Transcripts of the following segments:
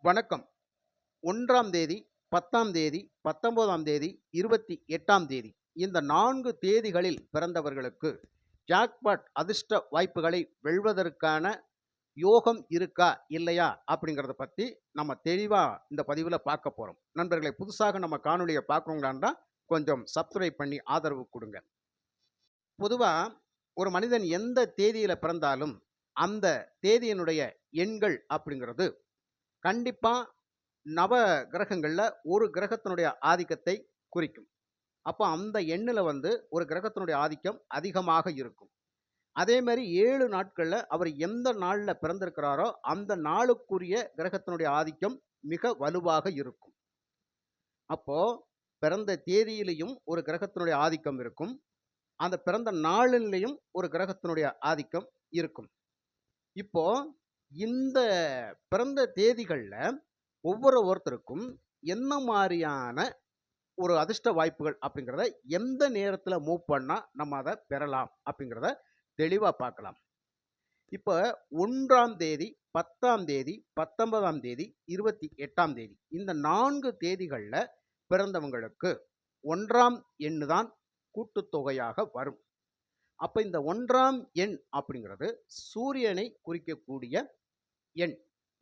வணக்கம். 1ஆம் தேதி, 10ஆம் தேதி, 19ஆம் தேதி, 28ஆம் தேதி இந்த 4 தேதிகளில் பிறந்தவர்களுக்கு ஜாக்பாட் அதிர்ஷ்ட வாய்ப்புகளை வெல்வதற்கான யோகம் இருக்கா? இல்லையா? அப்படிங்கிறத பத்தி நம்ம தெளிவா இந்த பதிவுல பார்க்க போறோம். நண்பர்களே, புதுசாக நம்ம காணொளிய பார்க்குறவங்களா இருந்தா கொஞ்சம் சப்ஸ்கிரைப் பண்ணி ஆதரவு குடுங்க. பொதுவா ஒரு மனிதன் எந்த தேதியில பிறந்தாலும், அந்த தேதியினுடைய எண்கள் அப்படிங்கிறது கண்டிப்பா நவ கிரகங்கள்ல ஒரு கிரகத்தினுடைய ஆதிக்கத்தை குறிக்கும். அப்ப அந்த எண்ணுல ஒரு கிரகத்தினுடைய ஆதிக்கம் அதிகமாக இருக்கும். அதே மாரி 7 நாட்கள்ல அவர் எந்த நாள்ல பிறந்திருக்கிறாரோ, அந்த நாளுக்குரிய கிரகத்தினுடைய ஆதிக்கம் மிக வலுவாக இருக்கும். அப்போ பிறந்த தேதியிலயும் ஒரு கிரகத்தினுடைய ஆதிக்கம் இருக்கும். அந்த பிறந்த நாளிலயும் ஒரு கிரகத்தினுடைய ஆதிக்கம் இருக்கும். இப்போ இந்த பிறந்த தேதிகள்ல ஒருத்தருக்கும் என்ன மாரியான ஒரு அதிர்ஷ்ட வாய்ப்புகள் அப்படிங்கிறத எந்த நேரத்துல மூவ் பண்ணா நம்ம அத பெறலாம் அப்படிங்கிறத தெளிவா பார்க்கலாம். இப்ப 1ஆம் தேதி, 10ஆம் தேதி, 19ஆம் தேதி, 28ஆம் தேதி இந்த 4 தேதிகள்ல பிறந்தவங்களுக்கு 1ஆம் எண்ணு தான் கூட்டுத்தொகையாக வரும். அப்ப இந்த 1ஆம் எண் அப்படிங்கிறது சூரியனை குறிக்கக்கூடிய எண்.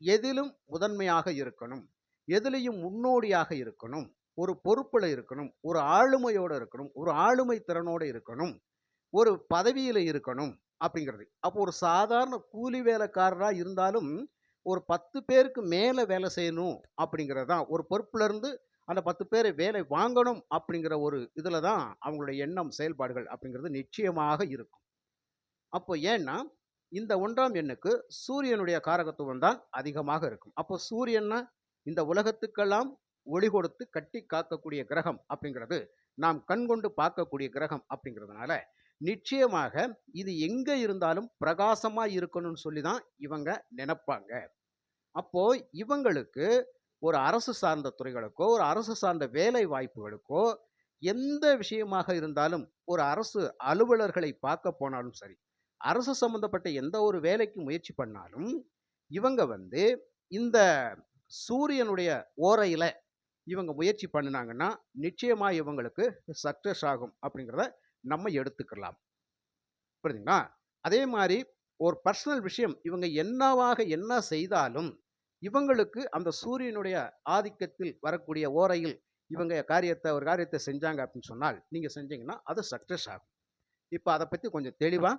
எதிலும் முதன்மையாக இருக்கணும். எதிலயும் முன்னோடியாக இருக்கணும். ஒரு பொறுப்புல இருக்கணும். ஒரு ஆளுமையோட இருக்கணும். ஒரு ஆளுமை திறனோட இருக்கணும். ஒரு பதவியில இருக்கணும் அப்படிங்கிறது. அப்போ ஒரு சாதாரண கூலி வேலைக்காரரா இருந்தாலும், ஒரு 10 பேருக்கு மேல வேலை செய்யணும் அப்படிங்கிறது தான். ஒரு பொறுப்புல இருந்து அந்த 10 பேரை வேலை வாங்கணும் அப்படிங்கிற ஒரு இதுல தான் அவங்களுடைய எண்ணம், செயல்பாடுகள் அப்படிங்கிறது நிச்சயமாக இருக்கும். அப்போ ஏன்னா, இந்த 1ஆம் எண்ணுக்கு சூரியனுடைய காரகத்துவம் தான் அதிகமாக இருக்கும். அப்போ சூரியன்னா, இந்த உலகத்துக்கெல்லாம் ஒளி கொடுத்து கட்டி காக்கக்கூடிய கிரகம் அப்படிங்கிறது, நாம் கண்கொண்டு பார்க்கக்கூடிய கிரகம் அப்படிங்கிறதுனால, நிச்சயமாக இது எங்க இருந்தாலும் பிரகாசமா இருக்கணும்னு சொல்லி தான் இவங்க நெனப்பாங்க. அப்போ இவங்களுக்கு ஒரு அரசு சார்ந்த துறைகளுக்கோ, ஒரு அரசு சார்ந்த வேலை வாய்ப்புகளுக்கோ, எந்த விஷயமாக இருந்தாலும், ஒரு அரசு அலுவலர்களை பார்க்க போனாலும் சரி, அரசு சம்பந்தப்பட்ட எந்த ஒரு வேலைக்கு முயற்சி பண்ணாலும், இவங்க இந்த சூரியனுடைய ஓரையில இவங்க முயற்சி பண்ணுனாங்கன்னா, நிச்சயமா இவங்களுக்கு சக்சஸ் ஆகும் அப்படிங்கிறத நம்ம எடுத்துக்கலாம். புரியுதுங்களா? அதே மாரி ஒரு பர்சனல் விஷயம் இவங்க என்ன செய்தாலும், இவங்களுக்கு அந்த சூரியனுடைய ஆதிக்கத்தில் வரக்கூடிய ஓரையில் இவங்க ஒரு காரியத்த செஞ்சாங்க அப்படின்னு சொன்னால், நீங்க செஞ்சீங்கன்னா அது சக்சஸ் ஆகும். இப்ப அத பத்தி கொஞ்சம் தெளிவா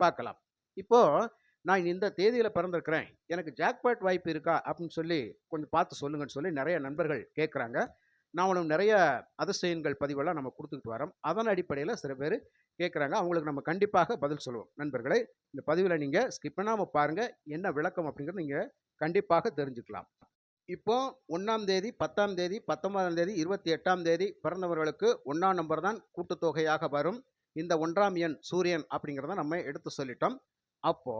பார்க்கலாம். இப்போ நான் இந்த தேதியில பிறந்திருக்கிறேன். எனக்கு ஜாக்பாட் வாய்ப்பு இருக்கா? அப்படின்னு சொல்லி கொஞ்சம் பார்த்து சொல்லுங்கன்னு சொல்லி நெறைய நண்பர்கள் கேட்கறாங்க. நாமளும் நெறைய அதிர்ஷ்ட எண்கள் பதிவெல்லாம் நம்ம குடுத்துக்கிட்டு வரோம். அதன் அடிப்படையில சில பேரு கேட்கறாங்க. அவங்களுக்கு நம்ம கண்டிப்பாக பதில் சொல்லுவோம். நண்பர்களே, இந்த பதிவுல நீங்க ஸ்கிப் பண்ணாம பாருங்க. என்ன விளக்கம் அப்படிங்கிறத நீங்க கண்டிப்பாக தெரிஞ்சுக்கலாம். இப்போ 1ஆம் தேதி, 10ஆம் தேதி, 19ஆம் தேதி, 28ஆம் தேதி பிறந்தவர்களுக்கு 1ஆம் நம்பர் தான் கூட்டுத்தொகையாக வரும். இந்த 1ஆம் எண் சூரியன் அப்படிங்கிறத நம்ம எடுத்து சொல்லிட்டோம். அப்போ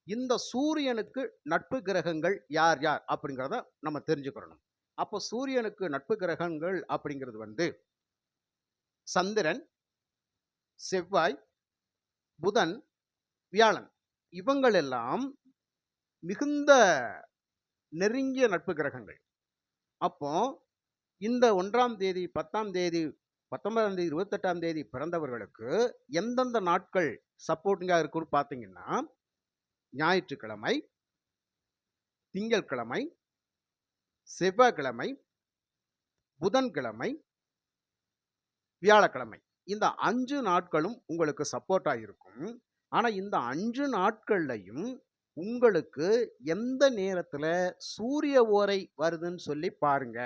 இந்த சூரியனுக்கு நட்பு கிரகங்கள் யார் யார் அப்படிங்கிறத நம்ம தெரிஞ்சுக்கிறணும். அப்போ சூரியனுக்கு நட்பு கிரகங்கள் அப்படிங்கிறது சந்திரன், செவ்வாய், புதன், வியாழன். இவங்கள் எல்லாம் மிகுந்த நெருங்கிய நட்பு கிரகங்கள். அப்போ இந்த 1ஆம் தேதி, 10ஆம் தேதி, 19ஆம் தேதி, 28ஆம் தேதி பிறந்தவர்களுக்கு எந்தெந்த நாட்கள் சப்போர்ட்டிங்கா இருக்குன்னு பார்த்தீங்கன்னா, ஞாயிற்றுக்கிழமை, திங்கட்கிழமை, செவ்வாய்க்கிழமை, புதன்கிழமை, வியாழக்கிழமை. இந்த 5 நாட்களும் உங்களுக்கு சப்போர்ட்டா இருக்கும். ஆனா, இந்த 5 நாட்கள்லயும் உங்களுக்கு எந்த நேரத்துல சூரிய ஓரை வருதுன்னு சொல்லி பாருங்க.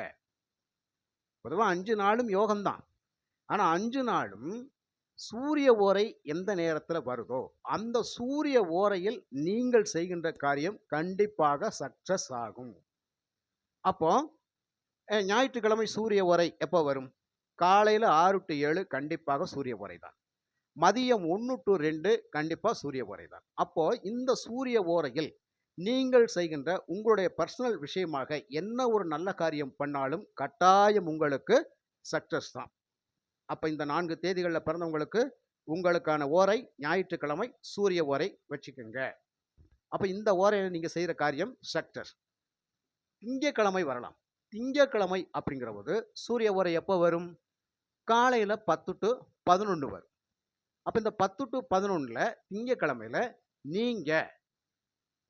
பொதுவா 5 நாளும் யோகம் தான். ஆனா 5 நாளும் சூரிய ஓரை எந்த நேரத்துல வருதோ, அந்த சூரிய ஓரையில் நீங்கள் செய்கின்ற காரியம் கண்டிப்பாக சக்சஸ் ஆகும். அப்போ ஞாயிற்றுக்கிழமை சூரிய ஓரை எப்போ வரும்? காலையில 6 டூ 7 கண்டிப்பாக சூரிய ஓரை தான். மதியம் 1 டூ 2 கண்டிப்பா சூரிய ஓரை தான். அப்போ இந்த சூரிய ஓரையில் நீங்கள் செய்கின்ற உங்களுடைய பர்சனல் விஷயமாக என்ன ஒரு நல்ல காரியம் பண்ணாலும் கட்டாயம் உங்களுக்கு சக்சஸ் தான். அப்ப இந்த 4 தேதிகள்ல பிறந்தவங்களுக்கு உங்களுக்கான ஓரை ஞாயிற்றுக்கிழமை சூரிய ஓரை வச்சுக்கங்க. அப்ப இந்த ஓரையில நீங்க செய்யற காரியம் சக்சஸ். திங்கட்கிழமை வரலாம். திங்கட்கிழமை அப்படிங்கிறபோது சூரிய ஓரை எப்போ வரும்? காலையில 10 to 11 வரும். அப்ப இந்த 10 to 11ல திங்கட்கிழமையில நீங்க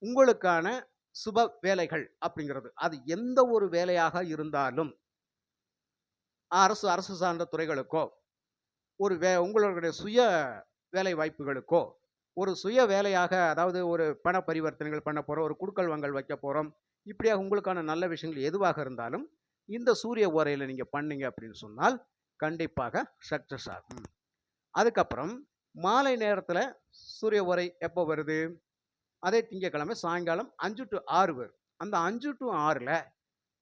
உங்களுக்கான சுப வேலைகள் அப்படிங்கிறது, அது எந்த ஒரு வேலையாக இருந்தாலும், அரசு அரசு சார்ந்த துறைகளுக்கோ, ஒரு உங்களுடைய சுய வேலை வாய்ப்புகளுக்கோ, ஒரு சுய வேலையாக அதாவது ஒரு பண பரிவர்த்தனைகள் பண்ண போறோம், ஒரு குடுக்கல் வாங்கல் வைக்க போறோம். இப்படியாக உங்களுக்கான நல்ல விஷயங்கள் எதுவாக இருந்தாலும், இந்த சூரிய ஓரையில நீங்க பண்ணீங்க அப்படின்னு சொன்னால், கண்டிப்பாக சக்சஸ் ஆகும். அதுக்கப்புறம் மாலை நேரத்தில சூரிய ஓரை எப்போ வருது? அதே திங்கட்கிழமை சாயங்காலம் 5 to 6 வரும். அந்த 5 to 6ல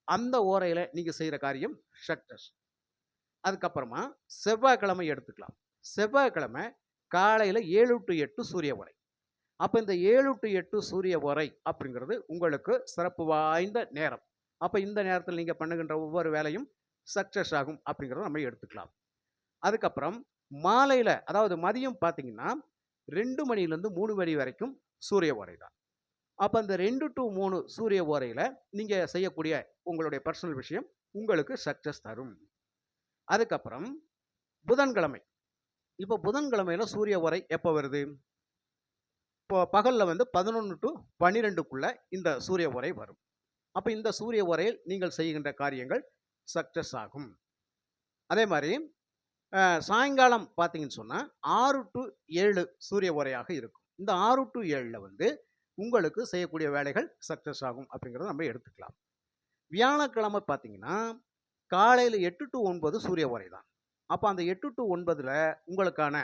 அந்த ஓரையில நீங்க செய்ற காரியம் சக்சஸ். அதுக்கப்புறமா செவ்வாய்க்கிழமை எடுத்துக்கலாம். செவ்வாய்க்கிழமை காலையில 7 to 8 சூரிய ஓரை. அப்ப இந்த 7 to 8 சூரிய ஓரை அப்படிங்கிறது உங்களுக்கு சிறப்பு வாய்ந்த நேரம். அப்ப இந்த நேரத்தில நீங்க பண்ணுகின்ற ஒவ்வொரு வேலையும் சக்சஸ் ஆகும் அப்படிங்கிறத நம்ம எடுத்துக்கலாம். அதுக்கப்புறம் மாலையில அதாவது மதியம் பார்த்தீங்கன்னா, 2 மணியிலிருந்து 3 மணி வரைக்கும் சூரிய ஓரை தான். அப்ப அந்த 2 to 3 சூரிய ஓரையில நீங்க செய்யக்கூடிய உங்களுடைய பெர்சனல் விஷயம் உங்களுக்கு சக்சஸ் தரும். அதுக்கப்புறம் புதன்கிழமை. இப்ப புதன்கிழமையில சூரிய ஓரை எப்ப வருது? இப்போ பகல்ல வந்து 11 to 12க்குள்ள இந்த சூரிய ஓரை வரும். அப்ப இந்த சூரிய ஓரையில் நீங்கள் செய்கின்ற காரியங்கள் சக்சஸ் ஆகும். அதே மாரி சாயங்காலம் பார்த்தீங்கன்னு சொன்னா 6 to 7 சூரிய ஓரையாக இருக்கும். இந்த 6 to 7ல வந்து உங்களுக்கு செய்யக்கூடிய வேலைகள் சக்சஸ் ஆகும் அப்படிங்கிறத நம்ம எடுத்துக்கலாம். வியாழக்கிழமை பார்த்தீங்கன்னா, காலையில 8 to 9 சூரிய ஓரை தான். அப்ப அந்த 8 to 9ல உங்களுக்கான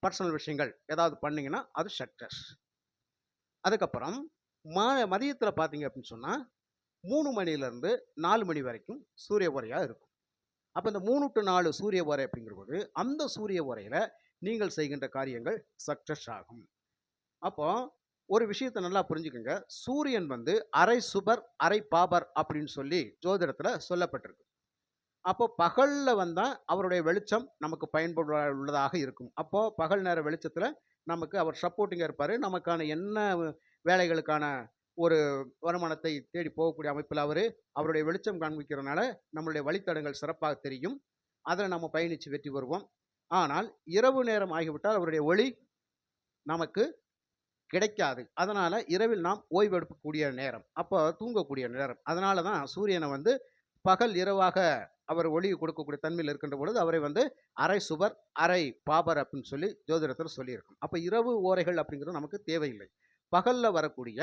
பெர்சனல் விஷயங்கள் ஏதாவது பண்ணீங்கன்னா, அது சக்சஸ். அதுக்கப்புறம் மதியத்தில பார்த்தீங்க அப்படின்னு சொன்னா, 3 மணியிலிருந்து 4 மணி வரைக்கும் சூரிய ஓரையா இருக்கும். அப்ப இந்த 3 to 4 சூரிய ஓரை அப்படிங்கிறபோது, அந்த சூரிய ஓரையில நீங்கள் செய்கின்ற காரியங்கள் சக்சஸ் ஆகும். அப்போ ஒரு விஷயத்த நல்லா புரிஞ்சுக்கங்க. சூரியன் வந்து அரை சுபர், அரை பாபர் அப்படின்னு சொல்லி ஜோதிடத்துல சொல்லப்பட்டிருக்கு. அப்போ பகல்ல வந்தா அவருடைய வெளிச்சம் நமக்கு உள்ளதாக இருக்கும். அப்போ பகல் நேர வெளிச்சத்துல நமக்கு அவர் சப்போர்ட்டிங்கா இருப்பாரு. நமக்கான என்ன வேலைகளுக்கான ஒரு வருமானத்தை தேடி போகக்கூடிய அமைப்பில அவருடைய வெளிச்சம் காண்பிக்கிறனால நம்மளுடைய வழித்தடங்கள் சிறப்பாக தெரியும். அதுல நம்ம பயணிச்சு வெற்றி பெறுவோம். ஆனால் இரவு நேரம் ஆகிவிட்டால் அவருடைய ஒளி நமக்கு கிடைக்காது. அதனால இரவில் நாம் ஓய்வெடுக்கக்கூடிய நேரம். அப்போ தூங்கக்கூடிய நேரம். அதனால தான் சூரியனை வந்து பகல் இரவாக அவர் ஒளி கொடுக்கக்கூடிய தன்மையில் இருக்கின்ற பொழுது, அவரை வந்து அரை சுபர், அரை பாபர் அப்படின்னு சொல்லி ஜோதிடத்துல சொல்லியிருக்கும். அப்ப இரவு ஓரைகள் அப்படிங்கிறது நமக்கு தேவையில்லை. பகல்ல வரக்கூடிய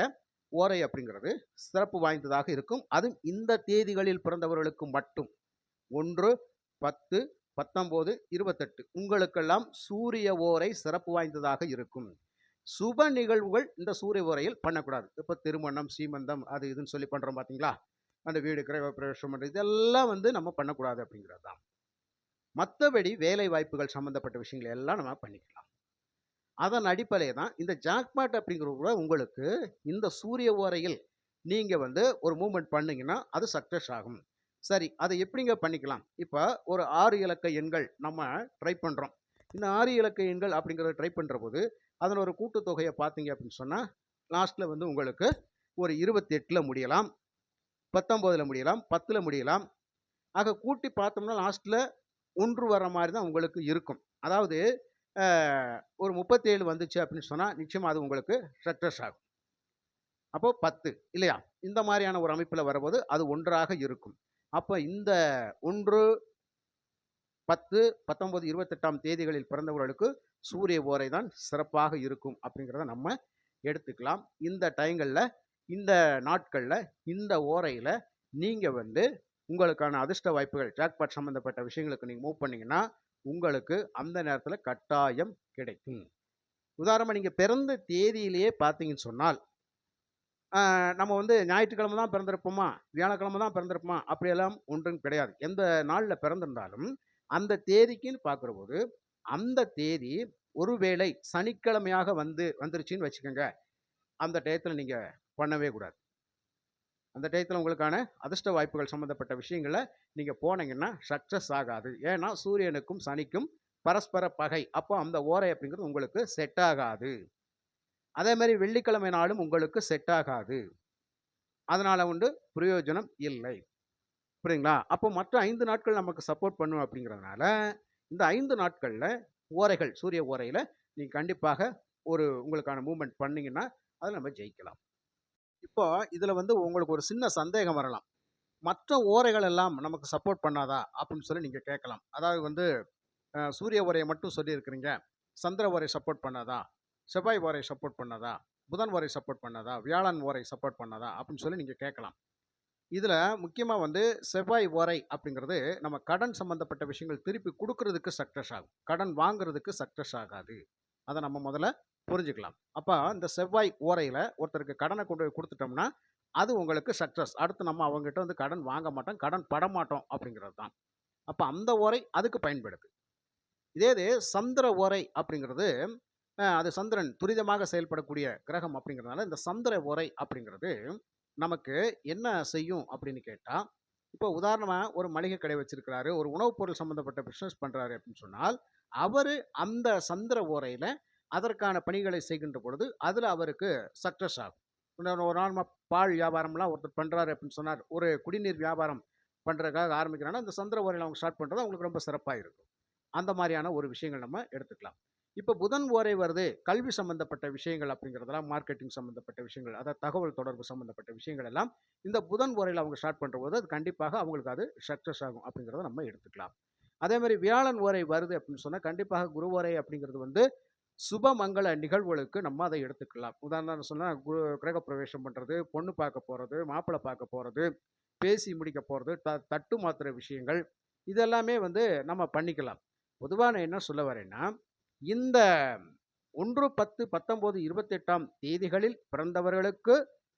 ஓரை அப்படிங்கிறது சிறப்பு வாய்ந்ததாக இருக்கும். அதுவும் இந்த தேதிகளில் பிறந்தவர்களுக்கு மட்டும். 1, 10, 19, 28 உங்களுக்கெல்லாம் சூரிய ஓரை சிறப்பு வாய்ந்ததாக இருக்கும். சுப நிகழ்வுகள் இந்த சூரிய ஓரையில் பண்ணக்கூடாது. இப்ப திருமணம், சீமந்தம் அது இதுன்னு சொல்லி பண்றோம் பார்த்தீங்களா? அந்த வீடு கிரகப்பிரவேசம் பண்றது இதெல்லாம் வந்து நம்ம பண்ணக்கூடாது அப்படிங்கிறது தான். மத்தபடி வேலை வாய்ப்புகள் சம்மந்தப்பட்ட விஷயங்கள் எல்லாம் நம்ம பண்ணிக்கலாம். அதன் அடிப்படையில தான் இந்த ஜாக்பாட் அப்படிங்கிறது கூட உங்களுக்கு இந்த சூரிய ஓரையில் நீங்க வந்து ஒரு மூவ்மெண்ட் பண்ணீங்கன்னா, அது சக்சஸ் ஆகும். சரி, அதை எப்படிங்க பண்ணிக்கலாம்? இப்ப ஒரு 6 இலக்க எண்கள் நம்ம ட்ரை பண்றோம். இந்த 6 இலக்க எண்கள் அப்படிங்கிறத ட்ரை பண்றபோது, அதன் ஒரு கூட்டுத்தொகைய பார்த்தீங்க அப்படின்னு சொன்னா, லாஸ்ட்ல வந்து உங்களுக்கு ஒரு 28ல முடியலாம், 19ல முடியலாம், 10ல முடியலாம். ஆக கூட்டி பார்த்தோம்னா லாஸ்ட்ல 1 வர்ற மாரி தான் உங்களுக்கு இருக்கும். அதாவது அ ஒரு 37 வந்துச்சு அப்படின்னு சொன்னா, நிச்சயமா அது உங்களுக்கு சக்சஸ் ஆகும். அப்போ 10 இல்லையா? இந்த மாரியான ஒரு அமைப்பில வரம்போது, அது 1ஆக இருக்கும். அப்ப இந்த 1, 10, 19, 28ஆம் தேதிகளில் பிறந்தவர்களுக்கு சூரிய ஓரை தான் சிறப்பாக இருக்கும் அப்படிங்கிறத நம்ம எடுத்துக்கலாம். இந்த டைங்கள்ல, இந்த நாட்கள்ல, இந்த ஓரையில நீங்க வந்து உங்களுக்கான அதிர்ஷ்ட வாய்ப்புகள், ஜாக்பாட் சம்மந்தப்பட்ட விஷயங்களுக்கு நீங்க மூவ் பண்ணீங்கன்னா, உங்களுக்கு அந்த நேரத்தில கட்டாயம் கிடைக்கும். உதாரணமா நீங்க பிறந்த தேதியிலேயே பார்த்தீங்கன்னு சொன்னால், நம்ம வந்து ஞாயிற்றுக்கிழமை தான் பிறந்திருப்போமா, வியாழக்கிழமை தான் பிறந்திருப்போமா, அப்படியெல்லாம் ஒன்றும் கிடையாது. எந்த நாள்ல பிறந்திருந்தாலும், அந்த தேதிக்குன்னு பார்க்கிறபோது, அந்த தேதி ஒருவேளை சனிக்கிழமையாக வந்துருச்சுன்னு வச்சுக்கங்க, அந்த டயத்துல நீங்க பண்ணவே கூடாது. அந்த டயத்துல உங்களுக்கான அதிர்ஷ்ட வாய்ப்புகள் சம்மந்தப்பட்ட விஷயங்கள நீங்க போனீங்கன்னா, சக்சஸ் ஆகாது. ஏன்னா, சூரியனுக்கும், சனிக்கும் பரஸ்பர பகை. அப்போ அந்த ஓரை அப்படிங்கிறது உங்களுக்கு செட் ஆகாது. அதே மாரி வெள்ளிக்கிழமை நாளும் உங்களுக்கு செட் ஆகாது. அதனால பிரயோஜனம் இல்லை. புரியுதுங்களா? அப்போ மற்ற 5 நாட்கள் நமக்கு சப்போர்ட் பண்ணும் அப்படிங்கிறதுனால, இந்த 5 நாட்கள்ல ஓரைகள், சூரிய ஓரையில நீங்க கண்டிப்பாக உங்களுக்கான மூவ்மெண்ட் பண்ணீங்கன்னா, அதுல நம்ம ஜெயிக்கலாம். இப்போ இதுல உங்களுக்கு ஒரு சின்ன சந்தேகம் வரலாம். மற்ற ஓரைகள் எல்லாம் நமக்கு சப்போர்ட் பண்ணாதா? அப்படின்னு சொல்லி நீங்க கேட்கலாம். அதாவது சூரிய ஓரைய மட்டும் சொல்லியிருக்கிறீங்க. சந்திர ஓரை சப்போர்ட் பண்ணாதா? செவ்வாய் ஓரை சப்போர்ட் பண்ணாதா? புதன் ஓரை சப்போர்ட் பண்ணாதா? வியாழன் ஓரை சப்போர்ட் பண்ணாதா? அப்படின்னு சொல்லி நீங்க கேட்கலாம். இதுல முக்கியமா செவ்வாய் ஓரை அப்படிங்கிறது நம்ம கடன் சம்பந்தப்பட்ட விஷயங்கள் திருப்பி குடுக்குறதுக்கு சக்சஸ் ஆகும். கடன் வாங்குறதுக்கு சக்சஸ் ஆகாது. அத நம்ம முதல்ல புரிஞ்சுக்கலாம். அப்ப இந்த செவ்வாய் ஓரையில ஒருத்தருக்கு கடன கொண்டு போய் குடுத்துட்டோம்னா, அது உங்களுக்கு சக்சஸ். அடுத்து நம்ம அவங்ககிட்ட கடன் வாங்க மாட்டோம், கடன் படமாட்டோம் அப்படிங்கிறது தான். அப்ப அந்த ஓரை அதுக்கு பயன்படுது. இதே இது சந்திர ஓரை அப்படிங்கிறது, அது சந்திரன் துரிதமாக செயல்படக்கூடிய கிரகம் அப்படிங்கிறதுனால, இந்த சந்திர ஓரை அப்படிங்கிறது நமக்கு என்ன செய்யும் அப்படின்னு கேட்டா, இப்போ உதாரணமா ஒரு மளிகை கடை வச்சிருக்கிறாரு, ஒரு உணவுப் பொருள் சம்மந்தப்பட்ட பிசினஸ் பண்றாரு அப்படின்னு சொன்னால், அவரு அந்த சந்திர ஓரையில அதற்கான பணிகளை செய்கின்ற பொழுது, அதுல அவருக்கு சக்சஸ் ஆகும். ஒரு நார்மலா பால் வியாபாரம்லாம் ஒருத்தர் பண்றாரு அப்படின்னு சொன்னார். ஒரு குடிநீர் வியாபாரம் பண்றதுக்காக ஆரம்பிக்கிறாங்கன்னா, அந்த சந்திர ஓரையில அவங்க ஸ்டார்ட் பண்றது அவங்களுக்கு ரொம்ப சிறப்பா இருக்கும். அந்த மாரியான ஒரு விஷயங்கள் நம்ம எடுத்துக்கலாம். இப்ப புதன் ஓரை வருது, கல்வி சம்பந்தப்பட்ட விஷயங்கள் அப்படிங்கிறதெல்லாம் மார்க்கெட்டிங் சம்பந்தப்பட்ட விஷயங்கள், அதாவது தகவல் தொடர்பு சம்பந்தப்பட்ட விஷயங்கள் எல்லாம் இந்த புதன் ஓரையில அவங்க ஸ்டார்ட் பண்றபோது, அது கண்டிப்பாக அவங்களுக்கு அது சக்சஸ் ஆகும் அப்படிங்கிறத நம்ம எடுத்துக்கலாம். அதே மாரி வியாழன் ஓரை வருது அப்படின்னு சொன்னா, கண்டிப்பாக குரு ஓரை அப்படிங்கிறது சுபமங்கல நிகழ்வுகளுக்கு நம்ம அதை எடுத்துக்கலாம். உதாரணம் சொன்னா, கிரகப்பிரவேசம் பண்றது, பொண்ணு பார்க்க போறது, மாப்பிள்ளை பார்க்க போறது, பேசி முடிக்க போறது, தட்டு மாத்துற விஷயங்கள், இதெல்லாமே நம்ம பண்ணிக்கலாம். பொதுவா நான் என்ன சொல்ல வரேன்னா, இந்த 1, 10, 19, 28ஆம் தேதிகளில் பிறந்தவர்களுக்கு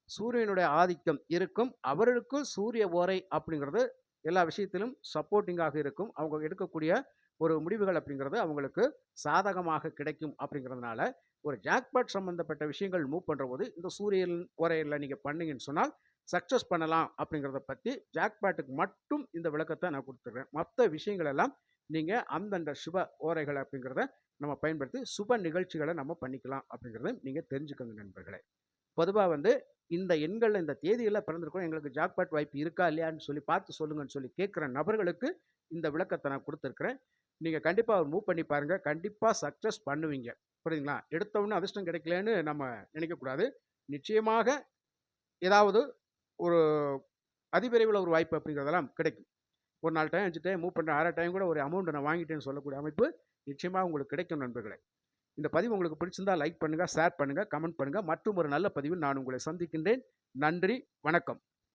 சூரியனுடைய ஆதிக்கம் இருக்கும். அவர்களுக்கு சூரிய ஓரை அப்படிங்கிறது எல்லா விஷயத்திலும் சப்போர்ட்டிங்காக இருக்கும். அவங்க எடுக்கக்கூடிய ஒரு முடிவுகள் அப்படிங்கிறது அவங்களுக்கு சாதகமாக கிடைக்கும் அப்படிங்கிறதுனால, ஒரு ஜாக்பாட் சம்பந்தப்பட்ட விஷயங்கள் மூவ் பண்றபோது, இந்த சூரியன் ஓரையில நீங்க பண்ணீங்கன்னு சொன்னால், சக்சஸ் பண்ணலாம் அப்படிங்கிறத பத்தி ஜாக்பாட்டுக்கு மட்டும் இந்த விளக்கத்த நான் குடுத்துருக்கேன். மத்த விஷயங்கள் எல்லாம் நீங்க அந்தந்த சுப ஓரைகள் அப்படிங்கிறத நம்ம பயன்படுத்தி சுப நிகழ்ச்சிகள நம்ம பண்ணிக்கலாம் அப்படிங்கிறத நீங்க தெரிஞ்சுக்கங்க நண்பர்களே. பொதுவா இந்த எண்கள்ல இந்த தேதியில பிறந்திருக்கோம். எங்களுக்கு ஜாக்பாட் வாய்ப்பு இருக்கா? இல்லையான்னு சொல்லி பார்த்து சொல்லுங்கன்னு சொல்லி கேட்கிற நபர்களுக்கு இந்த விளக்கத்த நான் குடுத்திருக்கிறேன். நீங்க கண்டிப்பா மூவ் பண்ணி பாருங்க. கண்டிப்பா சக்சஸ் பண்ணுவீங்க. புரியுதுங்களா? எடுத்த உடனே அதிர்ஷ்டம் கிடைக்கலன்னு நம்ம நினைக்கக்கூடாது. நிச்சயமாக ஏதாவது ஒரு அதிவிரைவில ஒரு வாய்ப்பு அப்படிங்கிறதெல்லாம் கிடைக்கும். ஒரு 4 டைம், 5 டைம் மூவ் பண்றேன். 1/2 டைம் கூட ஒரு அமௌண்ட் நான் வாங்கிட்டேன்னு சொல்லக்கூடிய அமைப்பு நிச்சயமா உங்களுக்கு கிடைக்கும் நண்பர்களே. இந்த பதிவு உங்களுக்கு பிடிச்சிருந்தா லைக் பண்ணுங்க, ஷேர் பண்ணுங்க, கமெண்ட் பண்ணுங்க. மற்றும் ஒரு நல்ல பதிவில் நான் உங்களை சந்திக்கின்றேன். நன்றி, வணக்கம்.